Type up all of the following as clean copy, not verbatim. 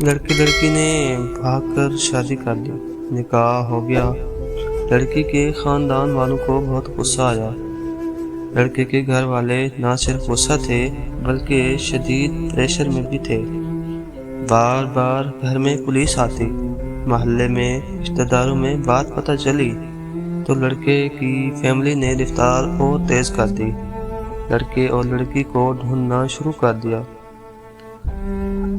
लड़की ने भाग कर शादी कर ली। निकाह हो गया। लड़की के खानदान वालों को बहुत गुस्सा आया। लड़के के घर वाले ना सिर्फ गुस्सा थे बल्कि शदीद प्रेशर में भी थे। बार बार घर में पुलिस आती। मोहल्ले में रिश्तेदारों में बात पता चली तो लड़के की फैमिली ने गिरफ्तार और तेज कर दी। लड़के और लड़की को ढूंढना शुरू कर दिया।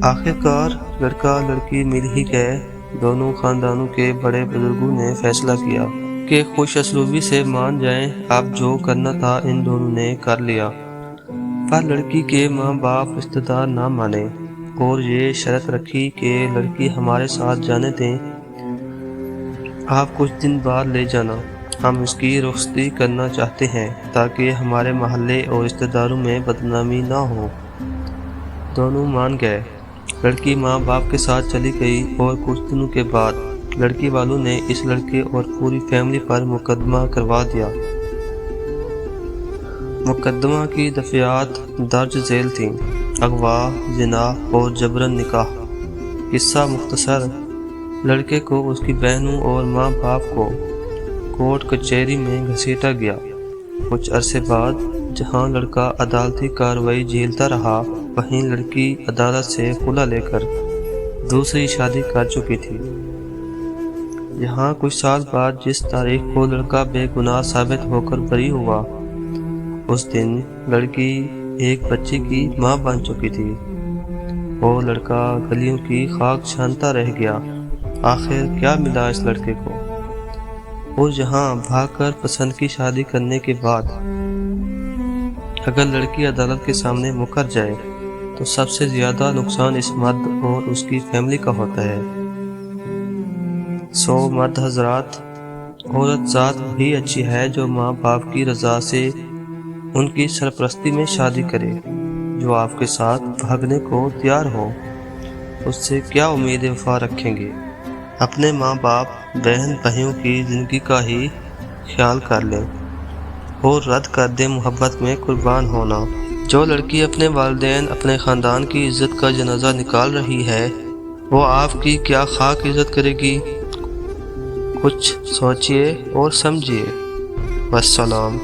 आखिरकार लड़का लड़की मिल ही गए। दोनों खानदानों के बड़े बुजुर्गों ने फैसला किया कि खुश असलूबी से मान जाएं। अब जो करना था इन दोनों ने कर लिया। पर लड़की के माँ बाप रिश्तेदार ना माने और ये शर्त रखी कि लड़की हमारे साथ जाने दें, आप कुछ दिन बाद ले जाना। हम इसकी रुखसती करना चाहते हैं ताकि हमारे मोहल्ले और रिश्तेदारों में बदनामी ना हो। दोनों मान गए। लड़की माँ बाप के साथ चली गई और कुछ दिनों के बाद लड़की वालों ने इस लड़के और पूरी फैमिली पर मुकदमा करवा दिया। मुकदमा की दफियात दर्ज झेल थीं: अगवा, जिना और जबरन निकाह। किस्सा मुख्तसर, लड़के को उसकी बहनों और माँ बाप को कोर्ट कचहरी में घसीटा गया। कुछ अरसे बाद जहां लड़का अदालती कार्रवाई झेलता रहा, वहीं लड़की अदालत से खुला लेकर दूसरी शादी कर चुकी थी। यहाँ कुछ साल बाद जिस तारीख को लड़का बेगुनाह साबित होकर बरी हुआ, उस दिन लड़की एक बच्चे की मां बन चुकी थी और लड़का गलियों की खाक छानता रह गया। आखिर क्या मिला इस लड़के को? और यहाँ भागकर पसंद की शादी करने के बाद अगर लड़की अदालत के सामने मुकर जाए तो सबसे ज्यादा नुकसान इस मर्द और उसकी फैमिली का होता है। सो मर्द हजरात, औरत ज़ात भी अच्छी है जो माँ बाप की रजा से उनकी सरपरस्ती में शादी करे। जो आपके साथ भागने को तैयार हो उससे क्या उम्मीद वफा रखेंगे? अपने माँ बाप बहन भाइयों की जिंदगी का ही ख्याल कर लें और रद्द कर दे मोहब्बत में कुर्बान होना। जो लड़की अपने वालिदैन अपने ख़ानदान की इज़्ज़त का जनाजा निकाल रही है, वो आपकी क्या खाक इज़्ज़त करेगी? कुछ सोचिए और समझिए। वस्सलाम।